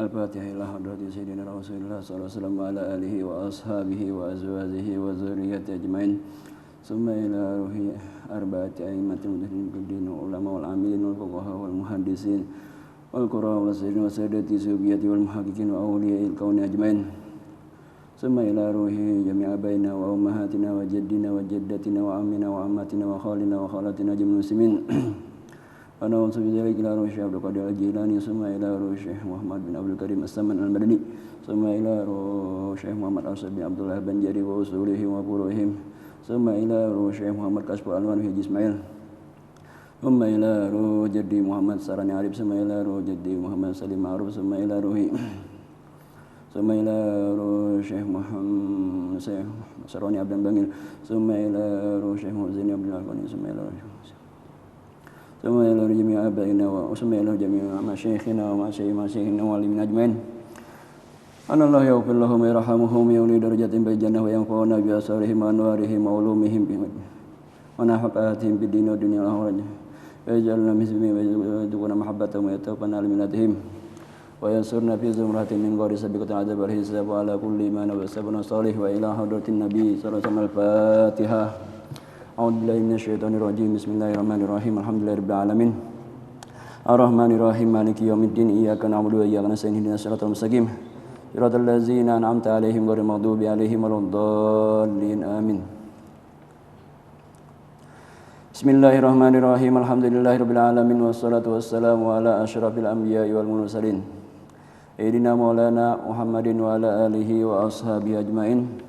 Al-Fatihah ila hadrati Sayyidina Rasulullah sallallahu alaihi wasallam wa ala alihi wa ashabihi wa azwajihi wa dzurriyyatihi ajmain. Summa ila ruhi arba'ati a'immatil mujahidin ulama wal amilin wal fuqaha wal muhaddisin wal qurra wal sayyidin wa sayyidati subbiyati wal muhaqqiqin wa awliya'il kauni ajmain. Summa ila ruhi jami'a baina wa ummahatina wa jaddina wa jaddatina wa ammina wa ammatina wa khalina wa khalatina jami'il muslimin. Ana usul bidzalik ila ruhi Syekh Abdul Qadir Al-Jilani, summa ila ruhi Syekh Muhammad bin Abdul Karim As-Saman Al-Madani, summa ila ruhi Syekh Muhammad Asad bin Abdullah Banjari wa usulihim wa furu'ihim, summa ila ruhi Syekh Muhammad Kasful Anwar Haji Ismail, summa ila ruhi Jaddi Muhammad Sarani Arif, summa ila ruhi Jaddi Muhammad Salim Ma'ruf, summa ila ruhi Syekh Muhammad Syekh Sarani Abdan Bangil, summa ila ruhi Syekh Muhammad Abdul Alqani, summa ila jami'a abaina wa summa ila jami'a masyayikhina wa masyayikhina wa alimin ajmain. Anallahu yaghfir lahum wa yarhamuhum wa yuli darajatin bil jannah wa yanfa'una bi asrarihim wa anwarihim wa ulumihim wa nafaqatihim bid din wa dunya wal akhirah. Wa yaj'alna muslimin wa yarzuqna mahabbatahum wa yatawaffana liminatihim wa yansurna fi zumratin min ghairi sabiqatin adab wal hisab wa ala kulli man wa sabana salih wa ila hadratin nabi sallallahu alaihi wasallam. Al-Fatihah. A'udzu billahi minasyaitonir rajim. Bismillahirrahmanirrahim. Alhamdulillahirabbil alamin. Arrahmanirrahim. Maliki yaumiddin. Iyyaka na'budu wa iyyaka nasta'in. Ihdinas siratal mustaqim. Siratal ladzina an'amta 'alaihim ghairil maghdubi 'alaihim waladdallin. Amin. Bismillahirrahmanirrahim. Alhamdulillahirabbil alamin wassalatu wassalamu ala asyrafil anbiya'i wal mursalin. Sayyidina Maulana Muhammadin wa ala alihi wa ashabihi ajmain.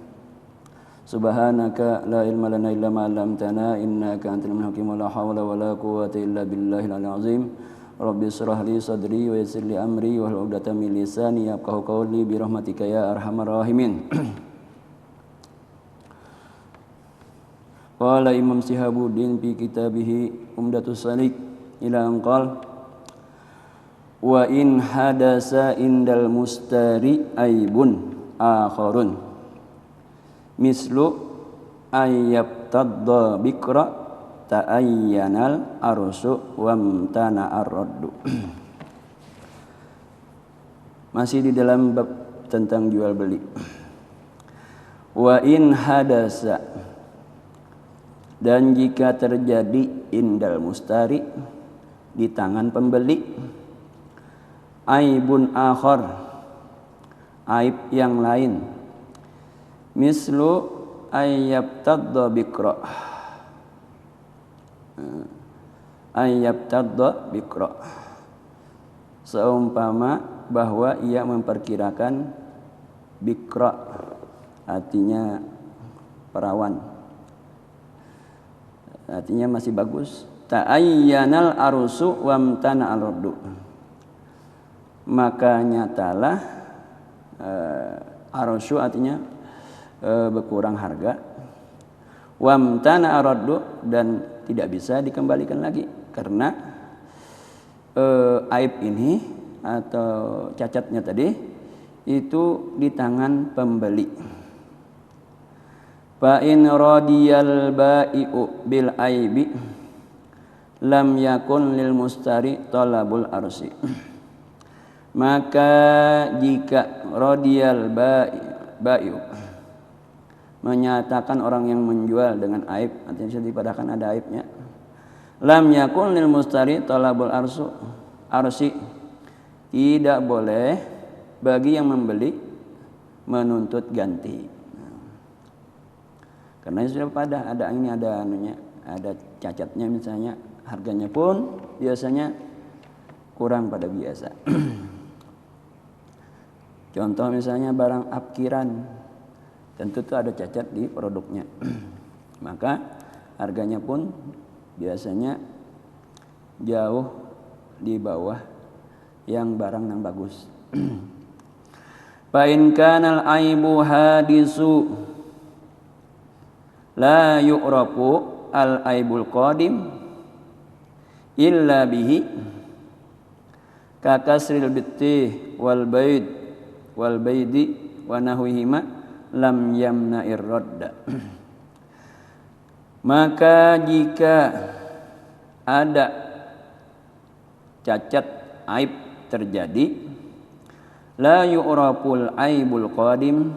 Subhanaka la ilma lana illa ma 'allamtana innaka antal alimul hakim wa la hawla wa la quwwata illa billahil aliyyil azim. Rabbi shrah li sadri wa yassir li amri wa hlul 'uqdatam min lisani yafqahu qawli bi rahmatika ya arhamar rahimin. Qala Imam Shihabuddin fi kitabih Umdatus Salik ila anqal wa in hadasa indal mustari aibun akharun mislu ayyabtadda bikra ta'ayyanal arsu wamtana ar-raddu. Masih di dalam bab tentang jual beli. Wa in hadasa, dan jika terjadi indal mustari, di tangan pembeli, aibun akhar, aib yang lain, mislu ayyabtadda bikra, ayyabtadda bikra, seumpama bahwa ia memperkirakan bikra, artinya perawan, artinya masih bagus. Ta'ayyanal arusu wamtana al-raddu, maka nyatalah arusu artinya berkurang harga, wamtana ar-raddu, dan tidak bisa dikembalikan lagi karena aib ini atau cacatnya tadi itu di tangan pembeli. Fa in radiyal bai'u bil aibi lam yakun lil mustari talabul arsi. Maka jika radiyal bai'u, menyatakan orang yang menjual dengan aib, artinya bisa dipadahkan ada aibnya, lam yakun lil mustari talabul arsi, tidak boleh bagi yang membeli menuntut ganti. Karena sudah pada ada ini, ada anunya, ada cacatnya misalnya, harganya pun biasanya kurang pada biasa. Contoh misalnya barang apkiran, tentu itu ada cacat di produknya. Maka harganya pun biasanya jauh di bawah yang barang yang bagus. Fa in kana al-aibu hadisu la yu'rafu al-aibul qadim illa bihi ka kasril bitti wal baidi wa nahwihima lam yamna'ir radda. Maka jika ada cacat aib terjadi La yu'raful aibul qadim,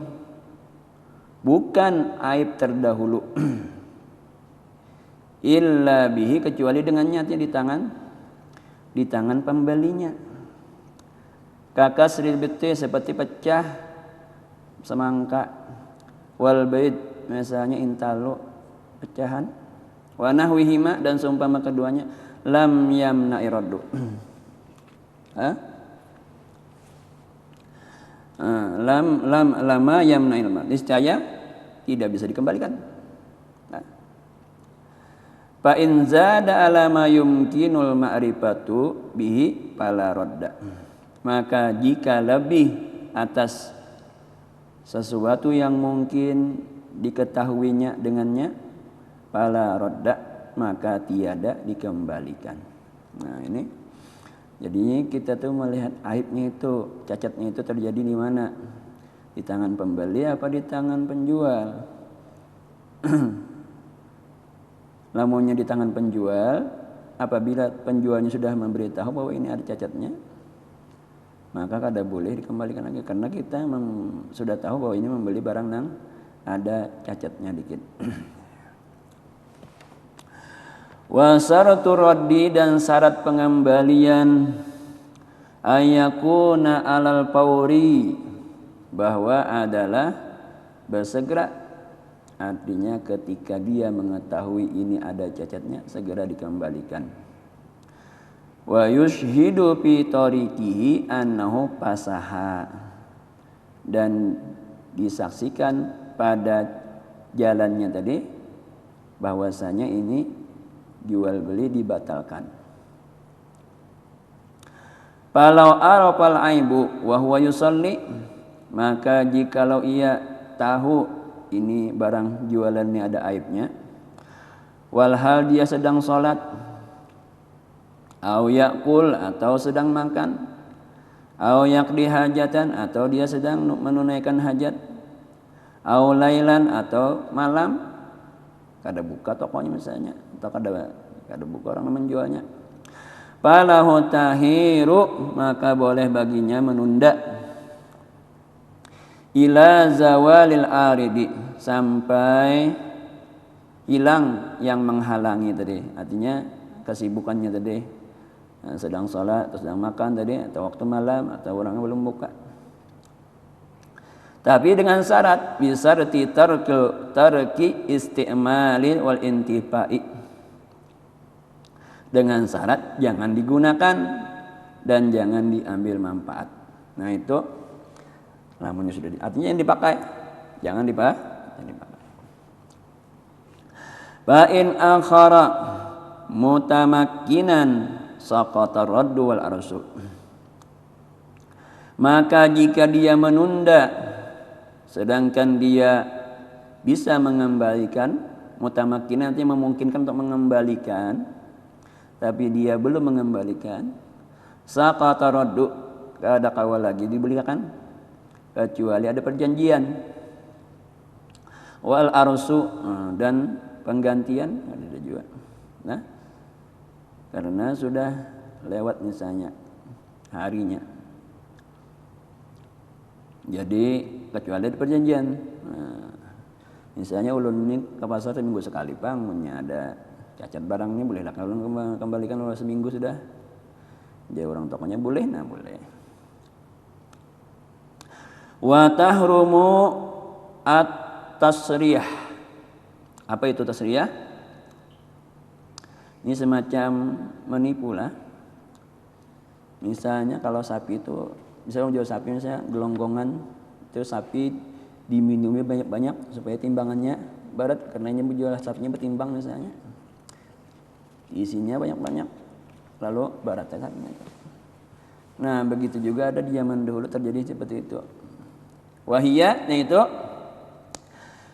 bukan aib terdahulu illa bihi, kecuali dengannya, di tangan pembelinya. Kakasril bitti, seperti pecah semangka, wal bait, misalnya intalu pecahan, wa nahwihima, dan seumpama keduanya, lam yamna iraddu. Lama yamna ilma, niscaya tidak bisa dikembalikan. Fa in zada ala ma yumkinul ma'rifatu bihi fala radda, maka jika lebih atas sesuatu yang mungkin diketahuinya dengannya, fala radda, maka tiada dikembalikan. Nah ini, jadinya kita tuh melihat aibnya itu, cacatnya itu terjadi di mana? Di tangan pembeli apa di tangan penjual? Lamunnya di tangan penjual, apabila penjualnya sudah memberitahu bahwa ini ada cacatnya, maka kada boleh dikembalikan lagi, karena kita sudah tahu bahwa ini membeli barang yang ada cacatnya dikit. Wa syaratu raddi, dan syarat pengembalian, ayakuna alal fauri, bahwa adalah bersegera. Artinya ketika dia mengetahui ini ada cacatnya, segera dikembalikan. Wa yushhidu fi tariqihi annahu fasaha, dan disaksikan pada jalannya tadi bahwasanya ini jual beli dibatalkan. Falau arafal aibu wa huwa yusalli, maka jikalau ia tahu ini barang jualannya ada aibnya, walhal dia sedang sholat, au yakul, atau sedang makan, au yakdi hajatan, atau dia sedang menunaikan hajat, au lailan, atau malam, kada buka tokonya misalnya, atau kada buka orang menjualnya, falahu tahiru, maka boleh baginya menunda, ila zawalil aridi, sampai hilang yang menghalangi tadi. Artinya kesibukannya tadi, sedang sholat atau sedang makan tadi, atau waktu malam, atau orangnya belum buka. Tapi dengan syarat, bisarti tarki isti'malin wal intifai, dengan syarat jangan digunakan dan jangan diambil manfaat. Nah itu lamunnya sudah artinya yang dipakai, jangan dipakai. Fa in akhara mutamakkinan saqata raddu wal arsu, maka jika dia menunda sedangkan dia bisa mengembalikan, mutamakkinan artinya memungkinkan untuk mengembalikan, tapi dia belum mengembalikan, saqata raddu, kada kawal lagi dibelikan, kecuali ada perjanjian, wal arsu, dan penggantian ada juga. Nah, karena sudah lewat misalnya harinya, jadi kecuali ada perjanjian. Nah, misalnya ulun ini ke pasar seminggu sekali, bang, punya ada cacat barang ini, bolehlah kalau ulun kembalikan kalau seminggu sudah. Jadi orang tokonya boleh, nah boleh. Wa tahrumu at-tasriyah. Apa itu tasriyah? Ini semacam menipu lah. Misalnya kalau sapi itu, misalnya jual sapi misalnya gelonggongan, terus sapi diminumi banyak-banyak supaya timbangannya barat, karena ini menjual sapinya bertimbang misalnya. Isinya banyak-banyak, lalu barat sapinya. Nah begitu juga ada di zaman dahulu terjadi seperti itu. Wahiyya, yaitu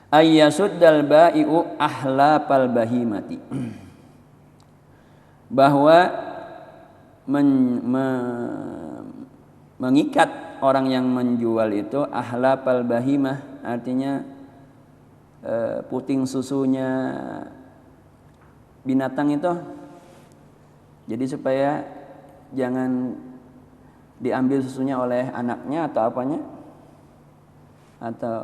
ayyasuddal bai'u ahlapal bahimati, bahwa mengikat orang yang menjual itu ahlapal bahimah, artinya puting susunya binatang itu, jadi supaya jangan diambil susunya oleh anaknya atau apanya? Atau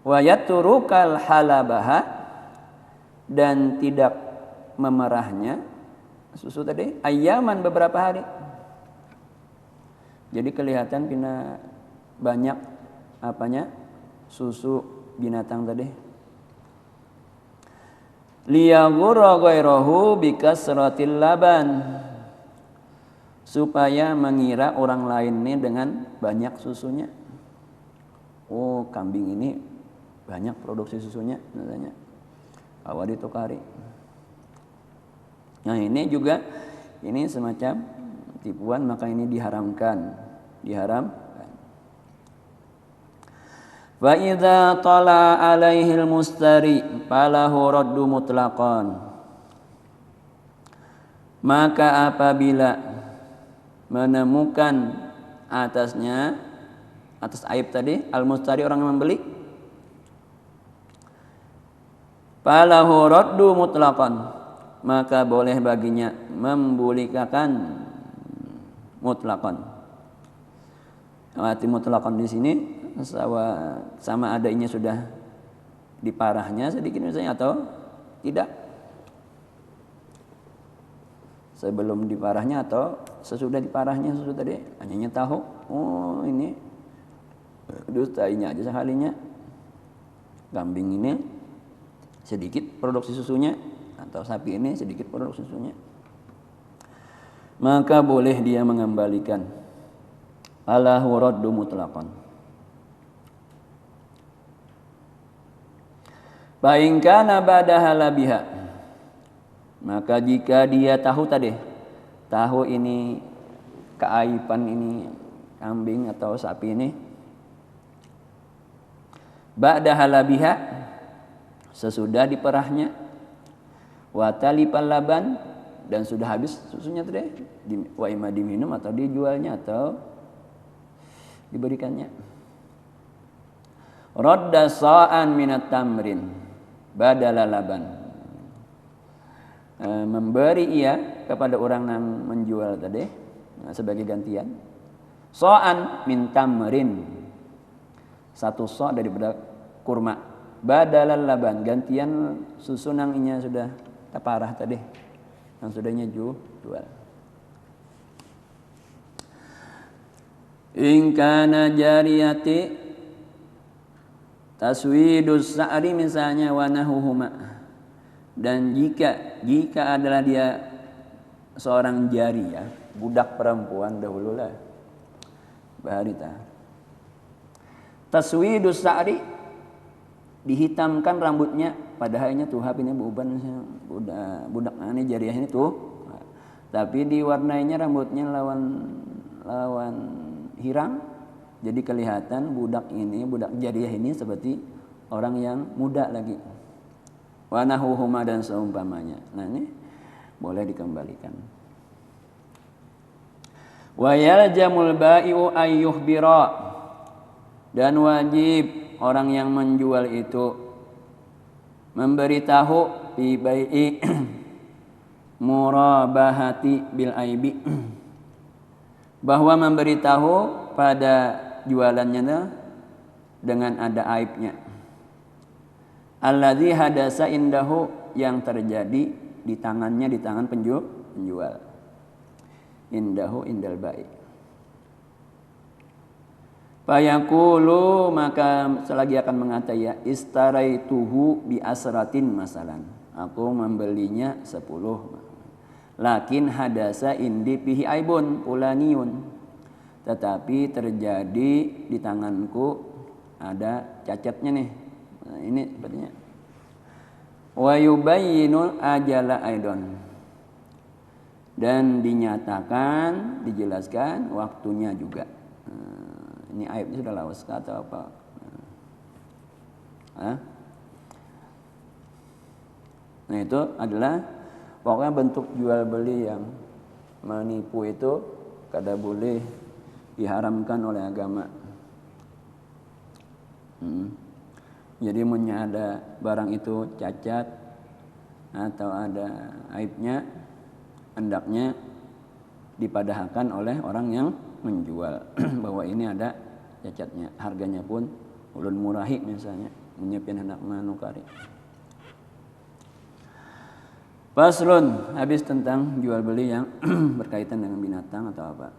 wa yatrukal halabaha, dan tidak memerahnya susu tadi ayaman beberapa hari. Jadi kelihatan pina banyak apanya? Susu binatang tadi. Liyaghurra ghairahu bikasratil laban, supaya mengira orang lain ini dengan banyak susunya. Oh, kambing ini banyak produksi susunya katanya. Awal ditukari. Nah, ini juga ini semacam tipuan, maka ini diharamkan. Wa idza tala alaihil mustari falahu raddu mutlaqan. Maka apabila menemukan atas aib tadi, al-mustari orang yang membeli, falahu raddu mutlaqan, maka boleh baginya membulikakan mutlaqan. Arti mutlaqan di sini sama ada ini sudah diparahnya sedikit misalnya atau tidak, sebelum diparahnya atau sesudah diparahnya susu tadi, hanya tahu oh ini dusta ini aja sekalinya, kambing ini sedikit produksi susunya atau sapi ini sedikit produksi susunya, maka boleh dia mengembalikan alahu raddu mutlaqan. Fa in kana ba'daha labiha, maka jika dia tahu ini keaiban ini kambing atau sapi ini, ba'daha labiha, sesudah diperahnya, wa talipal laban, dan sudah habis susunya tadi, wa imma diminum atau dijualnya atau diberikannya. Radda sa'an minat tamrin badala laban, memberi ia kepada orang yang menjual tadi sebagai gantian sa'an min tamrin, satu sa' daripada kurma, badala laban, gantian susu nang inya sudah taparah tadi yang sudahnya jual. In kana jariyati taswidus sa'ri misalnya wa nahuhuma, dan jika adalah dia seorang jariyah, budak perempuan dahulu lah baharita, taswidus sa'ri, dihitamkan rambutnya, padahalnya tuh ini beban budak ini jariyah ini tuh, tapi diwarnainya rambutnya lawan hirang. Jadi kelihatan budak jariyah ini seperti orang yang muda lagi. Wa nahuhuma, dan seumpamanya. Nah, ini boleh dikembalikan. Wa yaljamul bai'u ayyuhbira, dan wajib orang yang menjual itu memberitahu fi bai'i murabahati bil aibi, bahwa memberitahu pada jualannya dengan ada aibnya, alladzi hadasa indahu, yang terjadi di tangan penjual, indahu indal bai'. Fayaqulu, maka selagi akan mengatakan, ya istaraituhu bi asratin masalan, aku membelinya 10, lakin hadasa indi fihi aibun fulaniyun, tetapi terjadi di tanganku ada cacatnya nih. Nah, ini sepertinya. Wa yubayyinu ajala aidon, dan dinyatakan, dijelaskan waktunya juga. Ini aibnya sudah lawas atau apa? Nah, itu adalah pokoknya bentuk jual beli yang menipu itu kada boleh, diharamkan oleh agama. Jadi ada barang itu cacat atau ada aibnya, hendaknya dipadahkan oleh orang yang menjual bahwa ini ada cacatnya. Harganya pun ulun murahi misalnya menyiapkan hendak manukari. Faslun, habis tentang jual beli yang berkaitan dengan binatang atau apa.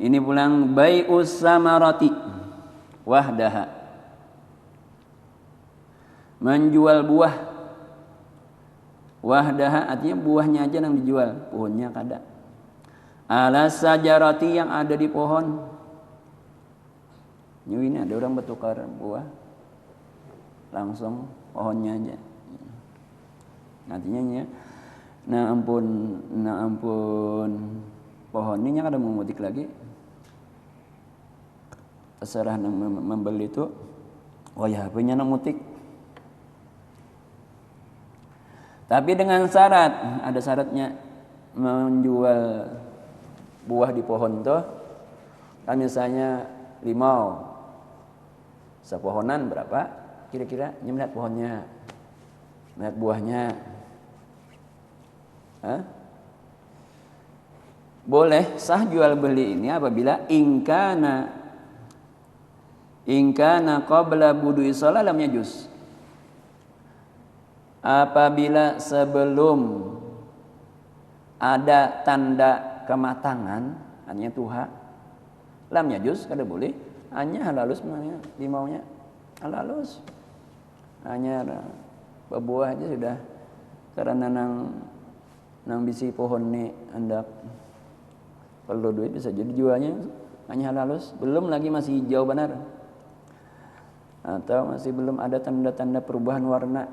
Ini pulang bai'us samarati wahdaha. Menjual buah. Wahdaha artinya buahnya aja yang dijual, pohonnya kada. Ala sajarati yang ada di pohon. Ini ada orang bertukar buah. Langsung pohonnya aja. Artinya ya, nah ampun pohon ini kada memutik lagi. Terserah nang membeli itu, oh ya punya nang mutik. Tapi dengan syarat, ada syaratnya menjual buah di pohon tuh, kan misalnya limau, sepohonan berapa? Kira-kira melihat pohonnya, melihat buahnya. Boleh sah jual beli ini apabila ingkana qabla budu'i shalah lam yajuz. Apabila sebelum ada tanda kematangan, hanya tuha, lam yajuz kada boleh. Hanya halalus namanya limaunya halalus. Hanya berbuah aja sudah karena nang bisi pohon ni hendak perlu duit bisa jadi jualnya hanya halalus, belum lagi masih hijau benar atau masih belum ada tanda-tanda perubahan warna.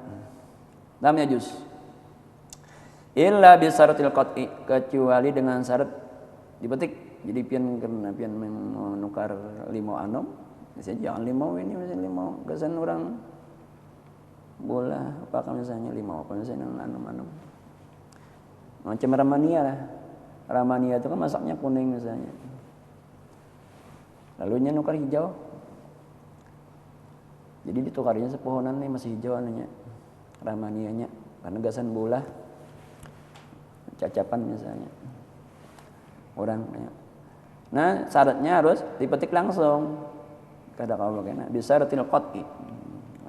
Lam yajuz illa bi syaratil qat'i, kecuali dengan syarat dipetik. Jadi pian menukar limau anom, misalnya jangan limau ini misalnya limau kesan orang bola apa misalnya limau apa misalnya anom-anom macam ramania lah. Ramania itu kan masaknya kuning misalnya. Lalunya nukar hijau. Jadi ditukarinya sepohonan nih masih hijau anunya. Ramanianya karena gasan bola. Cacapan misalnya. Orang ya. Nah, syaratnya harus dipetik langsung. Kada kalau kena bisyaratil qat'i.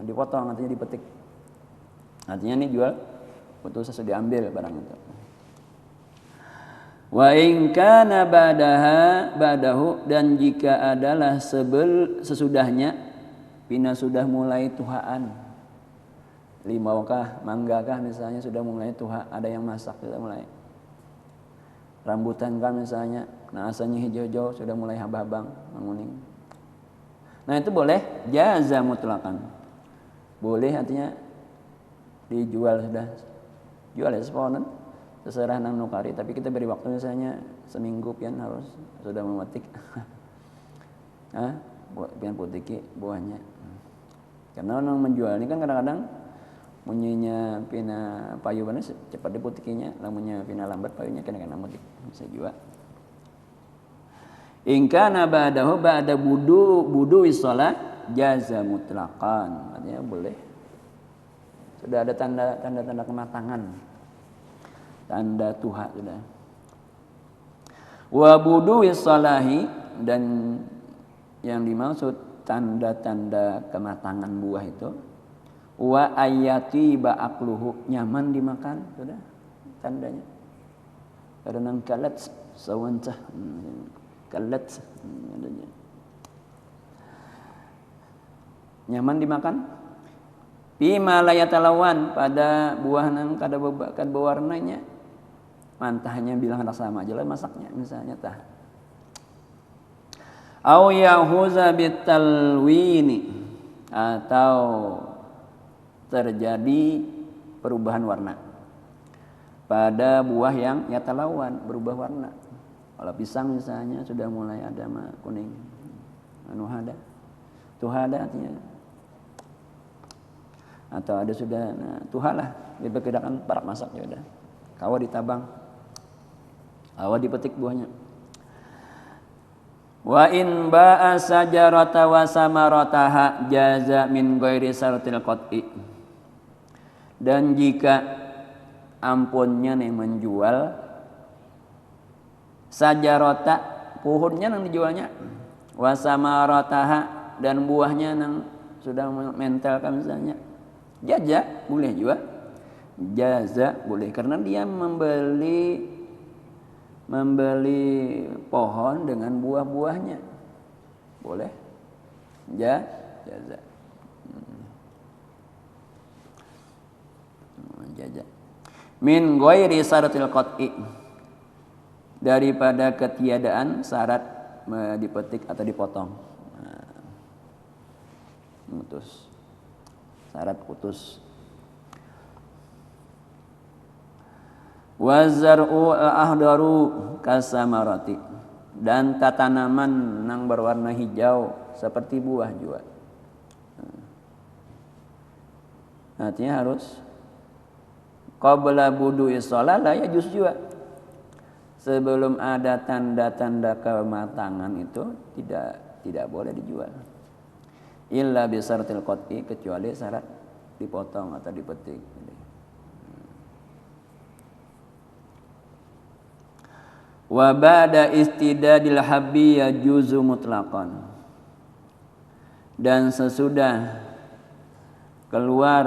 Dipotong artinya dipetik. Artinya ini jual betul sesudah diambil barang itu. Wa in kana badahu, dan jika adalah sesudahnya pina sudah mulai tuhaan. Limaukah, manggakah misalnya sudah mulai tuha, ada yang masak sudah mulai. Rambutan kan misalnya, nah asalnya hijau-hijau sudah mulai habang-habang, menguning. Nah itu boleh jaza mutlaqan. Boleh artinya dijual sudah. Jual ya sepohonan. Terserah nang nukari, tapi kita beri waktu misalnya seminggu pian harus sudah memetik. Pian putiki buahnya. Karena orang menjual ini kan kadang-kadang munyinya pina payu mana cepat diputikinya, lamunnya pina lambat payunya kadang-kadang metik bisa juga. Ingkana ba'dahu ba'da budu shalah jaza mutlaqan. Artinya boleh. Sudah ada tanda kematangan. Tanda tuha sudah. Wa budu'i salahi, dan yang dimaksud tanda-tanda kematangan buah itu wa ayati ba'akluhu, nyaman dimakan sudah tandanya. Karena kalat sawancah kalat adanya. Nyaman dimakan. Bima la yatalawan, pada buah nang kada berwarnanya. Mantahnya bilang anak sama aja lah masaknya misalnya tah. Au yahuza bitalwini, atau terjadi perubahan warna pada buah yang yatalawan, berubah warna. Kalau pisang misalnya sudah mulai ada kuning, tuhada artinya, atau ada sudah tuhalah diperkirakan parak masak ya udah. Kawa ditabang, kawa dipetik buahnya. Wa in ba'a sajarata wa samarataha jaza min ghairi syaratil qat'i. Dan jika ampunnya nih menjual sajarota pohonnya nang dijualnya, wasamarataha dan buahnya nang sudah mental kan misalnya. Jaza boleh juga, jaza boleh karena dia membeli pohon dengan buah-buahnya, boleh. Jaza. Jaza. Min ghairi syaratil qat'i, daripada ketiadaan syarat dipetik atau dipotong. Putus. Syarat putus. Wazar'u al-ahdaru kasamarati, dan tanaman yang berwarna hijau seperti buah juga. Artinya harus qabla budu'i shalah la yajuz juga. Sebelum ada tanda-tanda kematangan itu tidak boleh dijual. Illa bi syaratil qat'i, kecuali syarat dipotong atau dipetik. Wa ba'da istidadil habbi yajuzu mutlaqan, dan sesudah keluar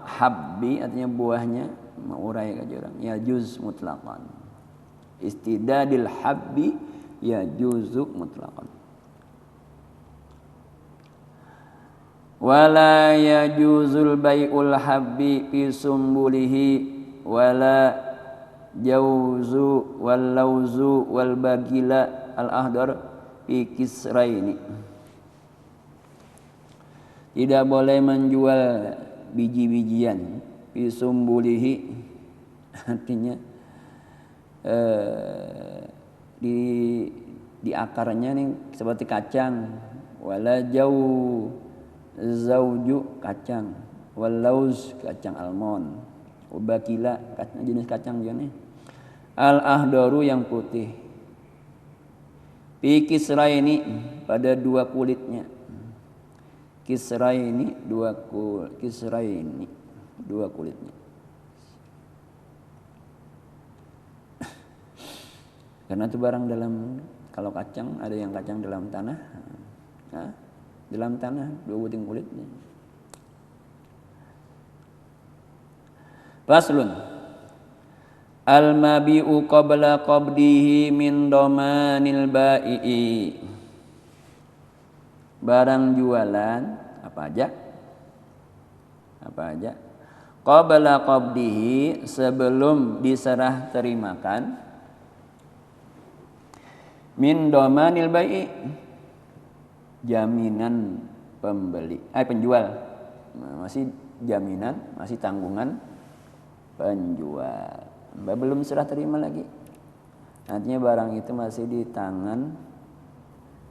habbi artinya buahnya, maurai ka orang yajuz mutlaqan. Istidadil habbi yajuzu mutlaqan. Wala yajuzul bai'ul habbi fi sumbulihi wala jauzu wal lauzu wal bagila al ahdar fi kisraini. Tidak boleh menjual biji-bijian fi sumbulihi, artinya di akarnya nih seperti kacang, wala zauju kacang, wal lauz kacang almond, ubakila jenis kacang juga nih, al ahdaru yang putih, fi kisraini pada dua kulitnya, kisraini dua kulitnya. Karena itu barang dalam, kalau kacang ada yang kacang dalam tanah, dalam tanah dua buting kulitnya. Faslun al-mabi'u qabla qabdihi min domanil ba'i'i. Barang jualan apa aja? Qabla qabdihi, sebelum diserah terimakan, min domanil bai'i, jaminan penjual, masih jaminan, masih tanggungan penjual, belum serah terima lagi, artinya barang itu masih di tangan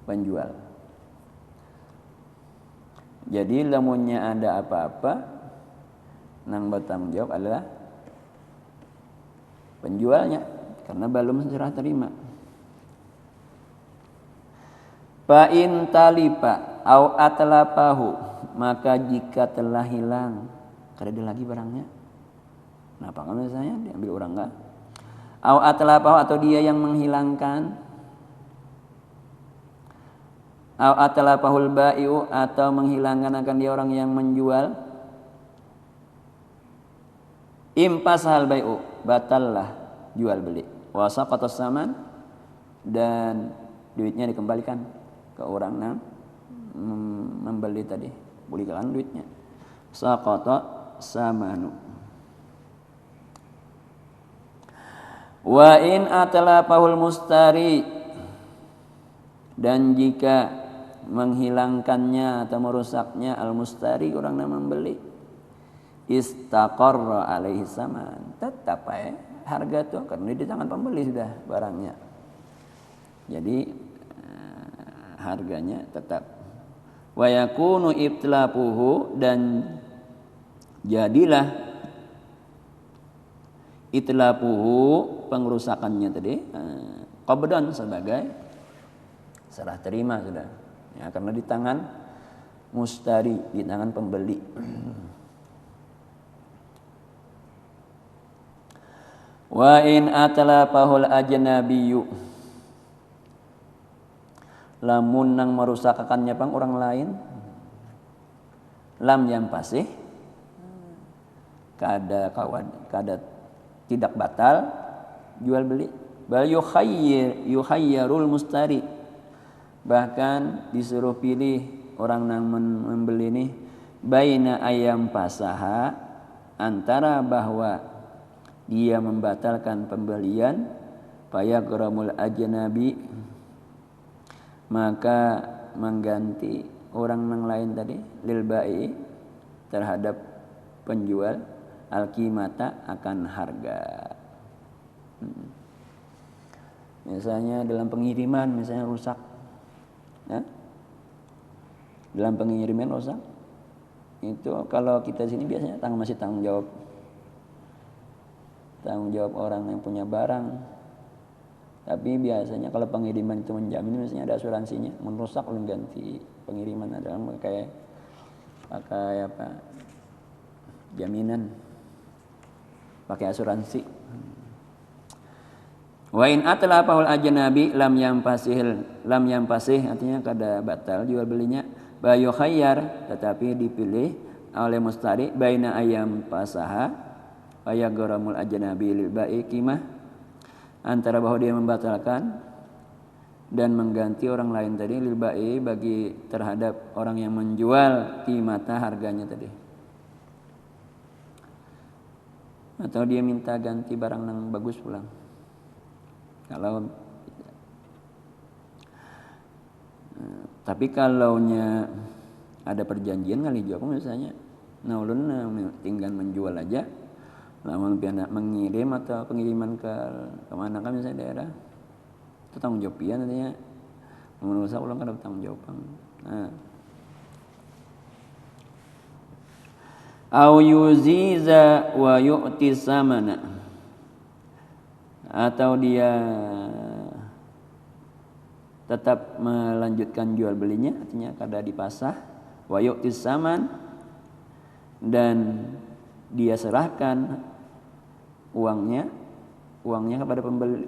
penjual. Jadi lamunnya ada apa-apa, nang bertanggung jawab adalah penjualnya karena belum serah terima. Fa in talipa au atlapahu, maka jika telah hilang, kada ada lagi barangnya. Nah, apa kalau misalnya diambil orang enggak? Au atlapahu, atau dia yang menghilangkan. Au atlapahul bai'u, atau menghilangkan akan dia orang yang menjual. Impashal bai'u, batallah jual beli. Wa saqatas saman, dan duitnya dikembalikan ke orang yang membeli tadi, belikan duitnya. Saqata samanu. Wa in atlafahul mustari, dan jika menghilangkannya atau merusaknya al mustari, orang yang membeli, istaqarra alaihi saman, tetap harga tuh karena di tangan pembeli sudah barangnya. Jadi harganya tetap. Wa yakunu ibtlapuhu, dan jadilah itlapuhu, pengrusakannya tadi, qabdan, sebagai serah terima sudah. Ya, karena di tangan mustari, di tangan pembeli. Wa in atlafahul ajnabiyyu, lamun nang merusakakannya pang orang lain lam yang pasih kada tidak batal jual beli. Bal yukhayyarul mustari, bahkan disuruh pilih orang yang membeli ini baina ayam pasaha, antara bahwa dia membatalkan pembelian fayagramul ajnabi, maka mengganti orang yang lain tadi lil bai terhadap penjual al-qimata akan harga. Misalnya dalam pengiriman misalnya rusak, ya? Dalam pengiriman rusak itu kalau kita sini biasanya masih tanggung jawab orang yang punya barang. Tapi biasanya kalau pengiriman itu menjamin misalnya ada asuransinya, merusak ulun ganti pengiriman, ada pakai apa jaminan, pakai asuransi. Wa in atlafahul ajnabi lam yampasih artinya kada batal jual belinya, bayu khayyar tetapi dipilih oleh mustari baina ayam pasaha ayagramul ajnabi lil bai qimah, antara bahwa dia membatalkan dan mengganti orang lain tadi lil bai bagi terhadap orang yang menjual qimata harganya tadi, atau dia minta ganti barang yang bagus pulang. Tapi kalaunya ada perjanjian kali juga misalnya, nah ulun tinggal menjual aja, namun pihak mengirim atau pengiriman ke mana kan misalnya daerah, itu tanggung jawab dia nantinya. Menurut saya ulun kan ada tanggung jawab. Au yuziza wa yu'ti samana, atau dia tetap melanjutkan jual belinya, artinya kada dipasah, wa yu'tis saman, dan dia serahkan uangnya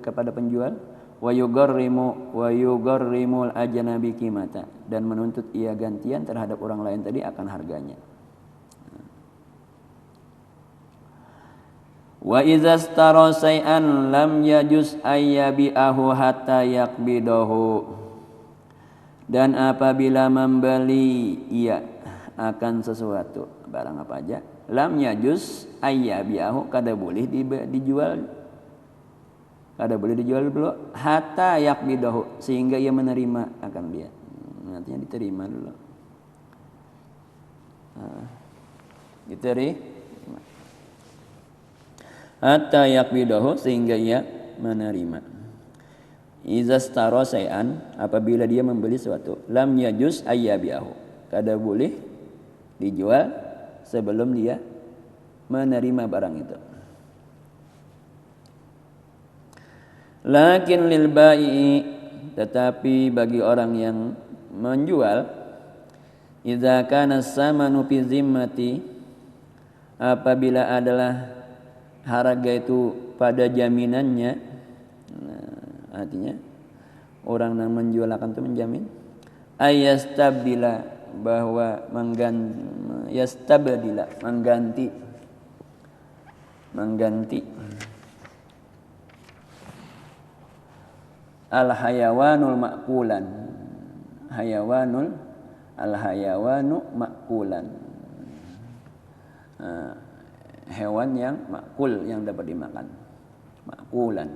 kepada penjual, wa yugarrimul ajnabi qimata, dan menuntut ia gantian terhadap orang lain tadi akan harganya. Wa idza stara say'an lam yajuz ayyabi'ahu hatta yaqbidahu, dan apabila membeli ia akan sesuatu barang apa aja, lam yajuz ayyabi'ahu kada boleh dijual dulu, hatta yaqbidahu sehingga ia menerima akan dia, artinya diterima dulu. Diterima hatta yaqbidahu sehingga ia menerima. Iza stara say'an, apabila dia membeli sesuatu, lam yajuz ayyabi'ahu, kada boleh dijual sebelum dia menerima barang itu. Lakin lil bai'i, tetapi bagi orang yang menjual, idza kana samanu fi zimmati, apabila adalah harga itu pada jaminannya, artinya orang yang menjual akan itu menjamin, ayastabdila, bahwa mengganti al hayawanu makulan, hewan yang makul, yang dapat dimakan, makulan,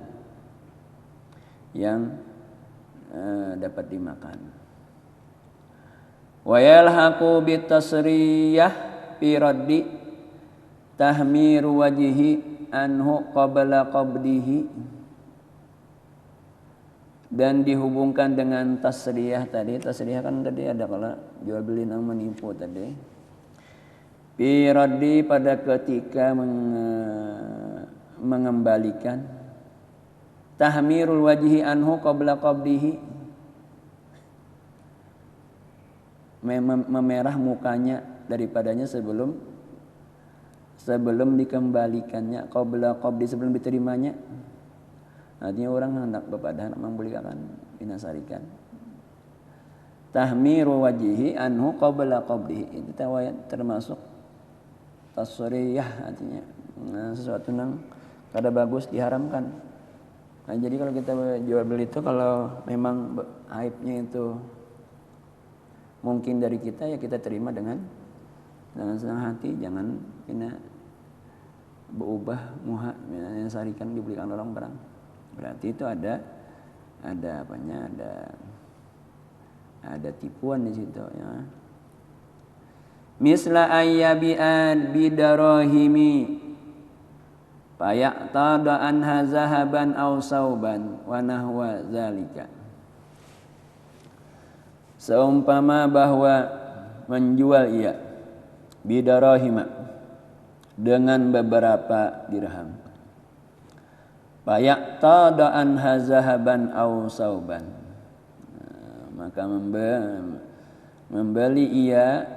yang dapat dimakan. Wa yalhaqu bitasriyah fi raddi tahmiru wajhi anhu qabla qabdihi, dan dihubungkan dengan tasriyah tadi. Tasriyah kan tadi ada kalau jual beli yang menipu tadi. Fi raddi, pada ketika mengembalikan, tahmirul wajhi anhu qabla qabdihi, memerah mukanya daripadanya sebelum dikembalikannya, qabla qabdi, sebelum diterimanya. Artinya orang hendak kepada membeli akan dinasarikan, tahmiru wajhihi anhu qabla qabdihi. Itu termasuk tasriyah artinya. Nah, sesuatu yang kada bagus diharamkan. Nah, jadi kalau kita jual beli itu kalau memang aibnya itu mungkin dari kita, ya kita terima dengan senang hati, jangan kena berubah muha yang sarikan dibelikan orang barang. Berarti itu ada apanya, ada tipuan di situ ya. Misla ayyabi'an bidarahimi fayaqtada anha zahaban aw sauban wa nahwa zalika. Seumpama bahwa menjual ia bidarahima dengan beberapa dirham, fayaqtada anha zahaban aw sauban, maka membeli ia,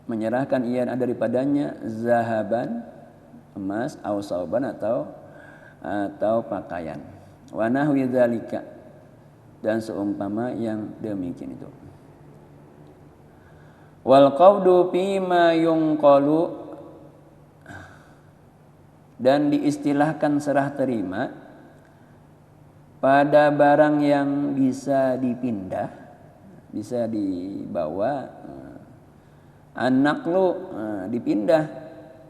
menyerahkan ia daripadanya zahaban, emas, aw sauban atau pakaian, wa nahwi dzalika, dan seumpama yang demikian itu. Wal qawdu fima yunqalu, dan diistilahkan serah terima pada barang yang bisa dipindah, bisa dibawa. An-naqlu, dipindah,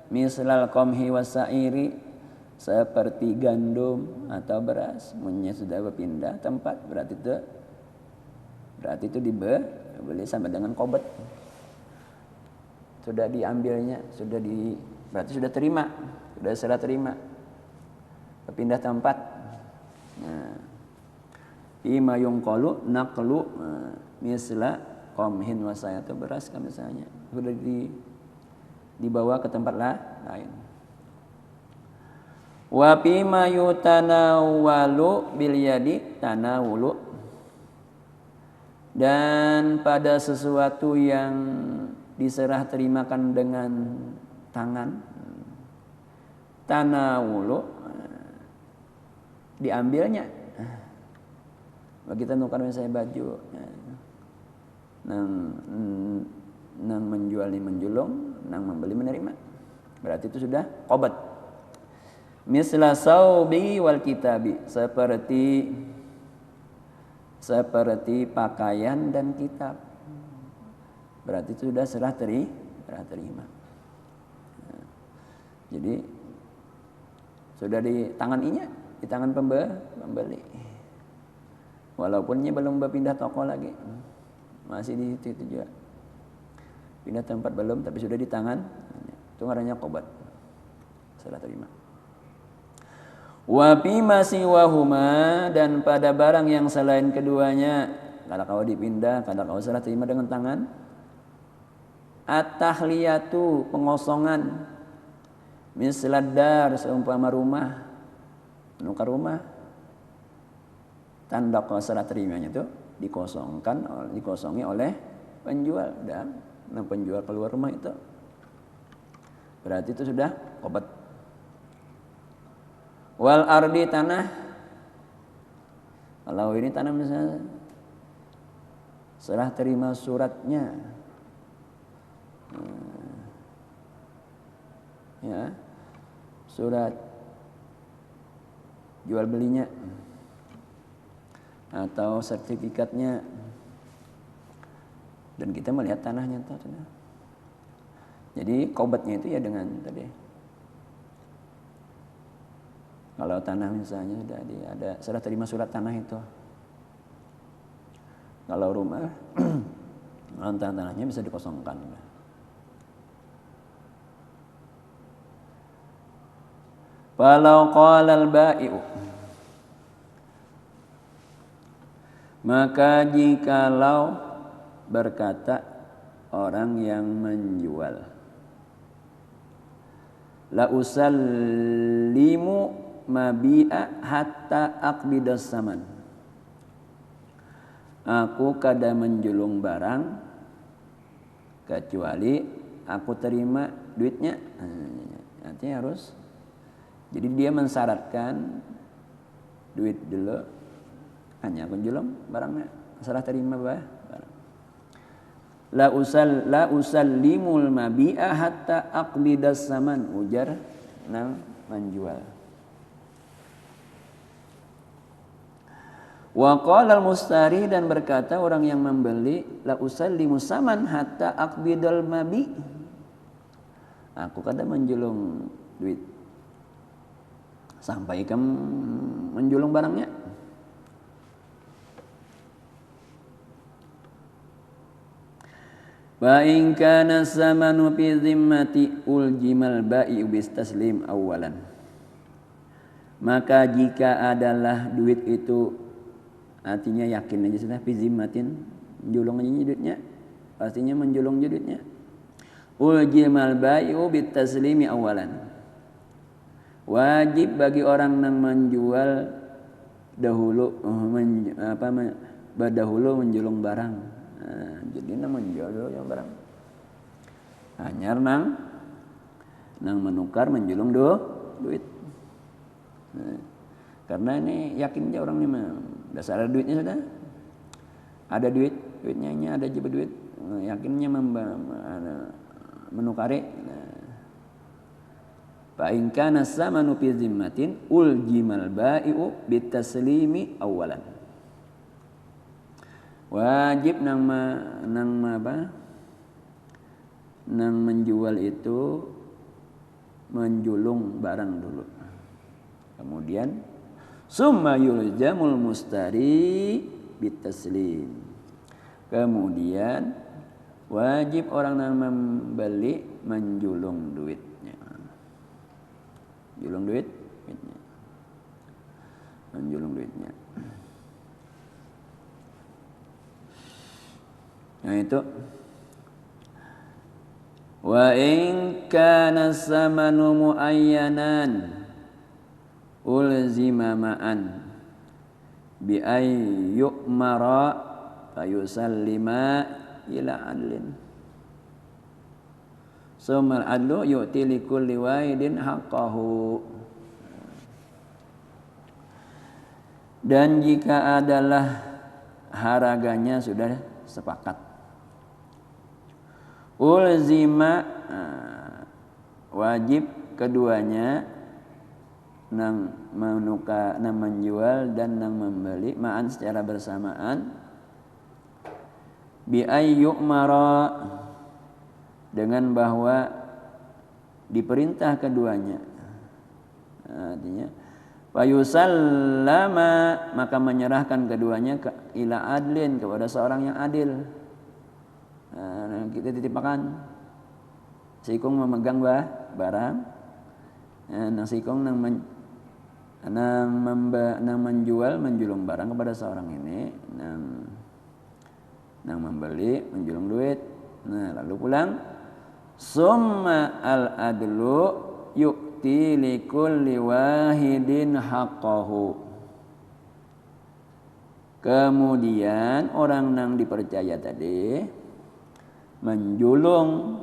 mislal qamhi wasairi, seperti gandum atau beras, munnya sudah berpindah tempat, berarti itu dibeli sama dengan qobad. Sudah diambilnya, berarti sudah terima, sudah serah terima, berpindah tempat. Nah, ima yungqalu naqlu misla qamhin wasaya, atau beras kan misalnya sudah dibawa ke tempat lain. Wa bima yutanawwalu bil yadi tanawulu, dan pada sesuatu yang diserah terimakan dengan tangan, tanawulu, diambilnya. Kita nukar misalnya baju, nang menjual menjulung, nang membeli menerima, berarti itu sudah qobad. Misla saubi wal kitabi, seperti pakaian dan kitab, berarti itu sudah serah terima. Nah, jadi sudah di tangan inya, di tangan pembeli, walaupun ia belum berpindah toko lagi, masih di situ juga, pindah tempat belum, tapi sudah di tangan, itu namanya qobad, serah terima. Wa bima siwahuma, dan pada barang yang selain keduanya, kalau kau dipindah, kalau kau serah terima dengan tangan. At-tahliyatu, pengosongan, misladar, seumpama rumah, menukar rumah, tanda kau serah terimanya itu dikosongi oleh penjual, dan penjual keluar rumah itu, berarti itu sudah qobad. Wal ardi, tanah, kalau ini tanah misalnya serah terima suratnya, ya, surat jual belinya atau sertifikatnya, dan kita melihat tanahnya itu, jadi qobadnya itu ya dengan tadi. Kalau tanah misalnya ada serah terima surat tanah itu. Kalau rumah, tanahnya bisa dikosongkan. Walau qala al-bai'u, maka jikalau berkata orang yang menjual, la usallimu mabi'a hatta aqbidas saman, aku kada menjulung barang kecuali aku terima duitnya. Artinya harus, jadi dia mensyaratkan duit dulu, hanya aku julung barangnya, serah terima barang. la usallimul mabi'a hatta aqbidas saman, ujar nang menjual. Wa qala al-mustari, dan berkata orang yang membeli, la usallimu saman hatta aqbidal mabi, aku kada menjulung duit sampai kamu menjulung barangnya. Wa in kana zamanu fi zimmati uljimal ba'i bistaslim awalan. Maka jika adalah duit itu, artinya yakin aja sudah, fi zimmatin, menjulung aja duitnya, pastinya menjulung duitnya. Uljimal ba'i'u bitaslimi awalan. Wajib bagi orang yang menjual dahulu dahulu menjulung barang. Jadi nang menjual dulu yang barang. Hanya nang menukar menjulung duit. Karena ini yakin aja orang ini mah dasar ada duitnya sudah. Ada duitnya ini ada juga duit. Yakinnya menukari. Fa in kana samanu fi zimmatin uljimal ba'i'u bitaslimi awalan. Wajib nang menjual itu menjulung barang dulu. Kemudian summa yuljamul mustari bitaslim. Kemudian wajib orang yang membeli menjulung duitnya. Menjulung duitnya. Nah itu. Wa in kana samanu muayyanan ulzima ma'an bi ay yu'mara fayusallima ila adlin. Sumal adlu yu'ti likulli wahidin haqqahu. Dan jika adalah harganya sudah sepakat, ulzima, wajib keduanya, nang menjual dan nang membeli ma'an secara bersamaan, bi ayyumara, dengan bahwa diperintah keduanya, artinya fayusallama, maka menyerahkan keduanya ila adlin, kepada seorang yang adil. Kita titipakan sikung memegang barang, nang sikung nang menjual menjulung barang kepada seorang ini, nang membeli menjulung duit. Nah lalu pulang, summa al adlu yu'ti likulli wahidin haqqahu. Kemudian orang nang dipercaya tadi menjulung,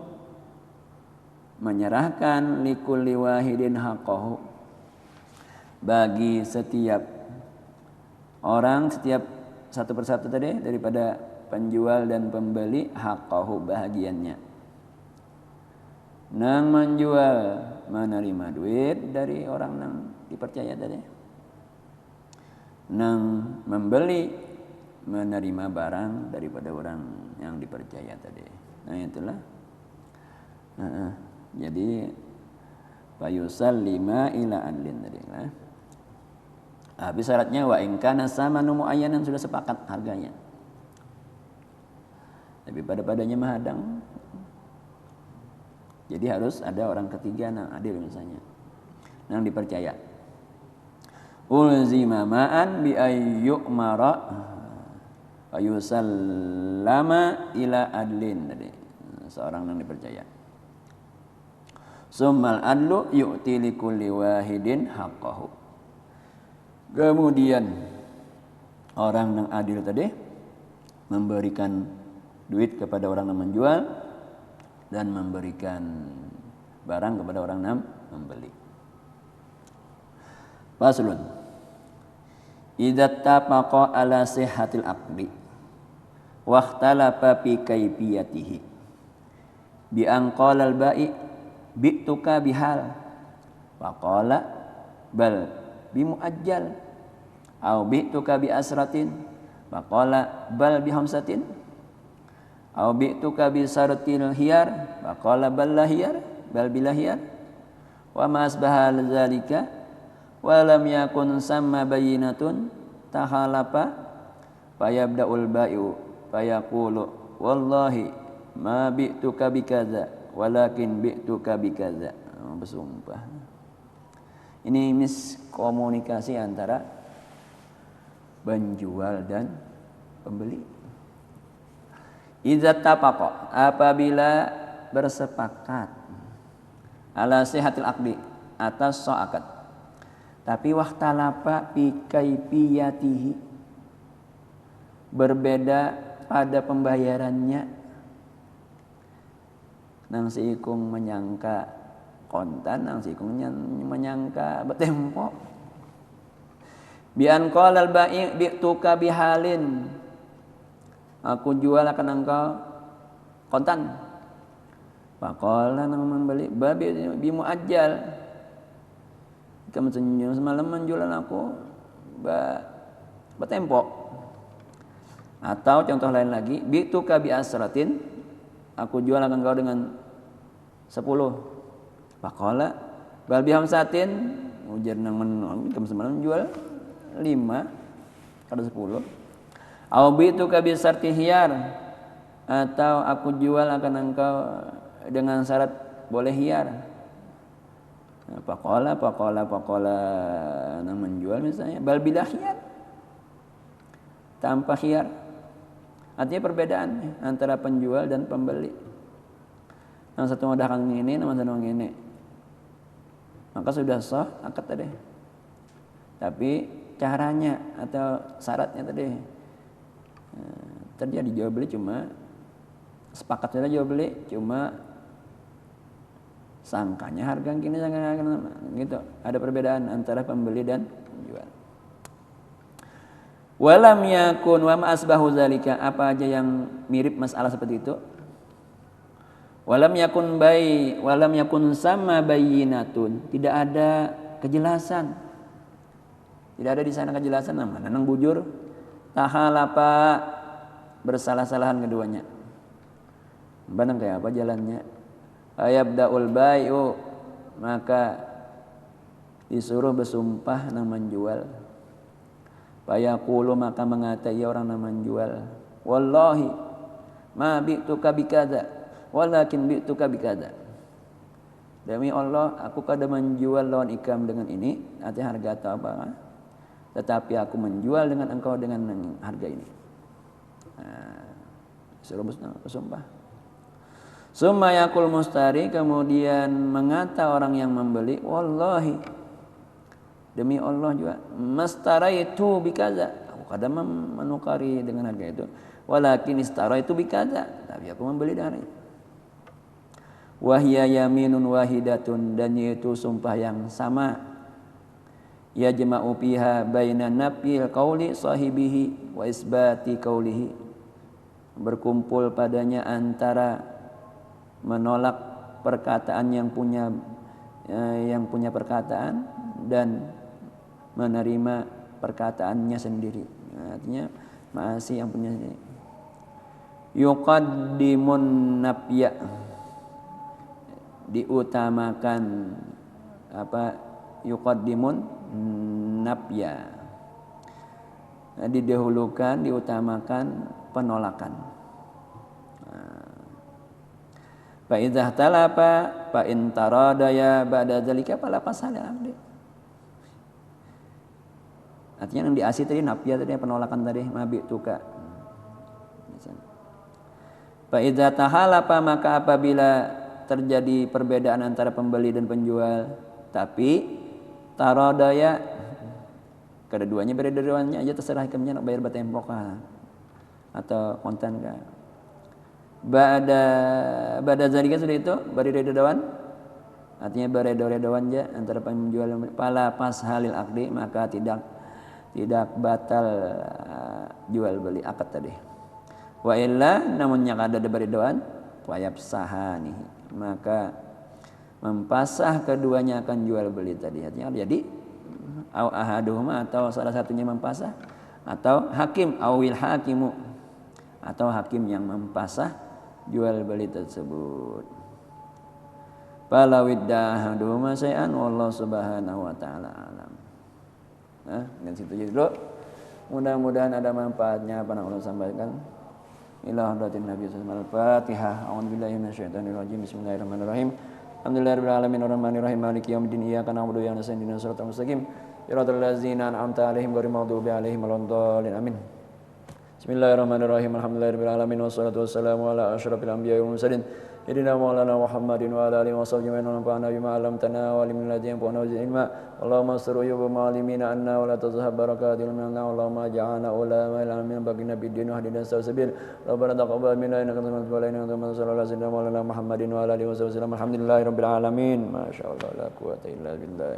menyerahkan likulli wahidin haqqahu, bagi setiap orang, setiap satu persatu tadi daripada penjual dan pembeli, haqqahu, bahagiannya. Nang menjual menerima duit dari orang nang dipercaya tadi, nang membeli menerima barang daripada orang yang dipercaya tadi. Nah itulah. Jadi fayusallima ila adlin tadi lah. Habis syaratnya wa in kana samanu muayyanan, sudah sepakat harganya. Tapi padanya mahadang. Jadi harus ada orang ketiga nang adil misalnya, nang dipercaya. Ulzima ma'an bi ayyumara fayusallama ila adlin tadi, seorang yang dipercaya. Summal adlu yu'ti likulli wahidin haqqahu. Kemudian orang yang adil tadi memberikan duit kepada orang yang menjual dan memberikan barang kepada orang yang membeli. Faslun idza tafaqa ala sihhatil aqdi Wakhtalafa fi kaifiyatihi bi an qala al-bai bi'tuka bihal wa qala bal bi muajjal au bi'tuka bi asratin wa qala bal bi hamsatin au bi'tuka bi sartil hiyar wa qala bal la hiyar bal bila hiyar wa ma asbaha dzalika wa lam yakun samma bayyinatun tahalafa fayabda'ul bai'u fayaqulu wallahi ma bi'tuka bikaza walakin bi'tuka bikaza. Bersumpah. Ini miskomunikasi antara penjual dan pembeli. Idza tafaqa, apabila bersepakat ala sihatil aqdi atas akad. Tapi wakhtalafa fi kaifiyatihi, berbeda pada pembayarannya. Nang si ikung menyangka kontan, nang si ikung menyangka betempo. Bi an qala al bai' bi'tuka bihalin, aku jual akan engkau kontan. Faqala nang membeli babi bi muajjal, kamu semalam menjual aku betempo. Atau contoh lain lagi, bi'tuka bi asratin, aku jual akan kau dengan 10. Faqala bal bi hamsatin, ujar nang kamu semalam jual 5 kada 10. Au bi'tuka bi sarti hiyar, atau aku jual akan engkau dengan syarat boleh hiyar. Faqala nang menjual misalnya bal bila hiyar, tanpa hiyar. Artinya perbedaan antara penjual dan pembeli. Yang satu mengadakan ini, yang satu ini. Maka sudah sah akad tadi. Tapi caranya atau syaratnya tadi terjadi jual beli cuma sepakat sudah jual beli, cuma sangkanya harga gini sangkanya gitu. Ada perbedaan antara pembeli dan penjual. Walam yakun wa ma asbahu zalika, apa aja yang mirip masalah seperti itu. Walam yakun sama bayyinatun, tidak ada kejelasan. Tidak ada di sana kejelasan, mana nang bujur tahalapa, bersalah-salahan keduanya. Banang kayak apa jalannya? Ayabdaul bai'u, maka disuruh bersumpah nang menjual. Fayaqulu, maka mengatai orang yang menjual, wallahi ma bi'tuka bikadza walakin bi'tuka bikadza. Demi Allah, aku kada menjual lawan ikam dengan ini, artinya harga atau apa, tetapi aku menjual dengan engkau dengan harga ini. Suruh bersumpah. Summa yaqul mustari, kemudian mengata orang yang membeli, wallahi, demi Allah juga, mastaraitu bikaza, aku kada menukari dengan harga itu, walakin istaraitu bikaza, tapi aku membeli dari. Wahya yaminun wahidatun, dan yaitu sumpah yang sama. Yajma'u fiha baina nafil qauli sahibihi wa isbati qaulihi, berkumpul padanya antara menolak perkataan yang punya perkataan dan menerima perkataannya sendiri. Artinya masih yang punya sendiri. Yuqaddimun nafya, diutamakan apa? Yuqaddimun nafya, didahulukan, diutamakan penolakan. Fa idza talafa fa in taradaya ba'da dzalika fala fasal amri. Artinya yang diasi tadi nafya tadi, penolakan tadi, mabi tuka. Fa idza tahalafa, maka apabila terjadi perbedaan antara pembeli dan penjual, tapi taradaya, keduanya beda-bedanya aja, terserah hakamnya nak bayar batempok atau kontan kah. Ba'da zalika, sudah itu bariredawan, artinya bariredawan aja antara penjual dan pala pas halil akdi, maka tidak batal jual beli akad tadi. Wa illa namunnya kada diberi doan wayab sahani, maka mempasah keduanya akan jual beli tadi. Artinya jadi au ahaduhuma atau salah satunya mempasah, atau hakim awil hakimu atau hakim yang mempasah jual beli tersebut. Fala widda ahaduhuma syai'an wallahu subhanahu wa ta'ala alam. Nah, dan situ dulu. Mudah-mudahan ada manfaatnya apa yang Allah sampaikan. Ila hadratin Nabi sallallahu alaihi wasallam. Al-Fatihah. A'udzubillahi minasyaitonir rajim. Bismillahirrahmanirrahim. Alhamdulillahirabbil alamin arrahmanir rahim maliki yaumiddin iyyaka na'budu wa iyyaka nasta'in ihdinas siratal mustaqim siratal ladzina an'amta 'alaihim ghairil maghdubi 'alaihim waladdallin amin. Bismillahirrahmanirrahim. Alhamdulillahirabbil alamin wassalatu wassalamu ala asyrafil anbiya'i wal mursalin sayyidina maulana Muhammadin wa ala alihi washabbihi wa nafa'ana bima 'allamtana wa limna ladzi yanfa'una wa zidna ilma. Allahumma astur uyuba ma'alimina anna wa la tazhab barakatil minna. Allahumma ja'alna ulama al-alamin baqina bid-din wa hadina sabil. Rabbana taqabbal minna innaka antal samiul alim. Sallallahu alaihi wa sallam Muhammadin wa ala alihi wasallam. Alhamdulillahirabbil alamin. Masyaallah la quwwata illa billah.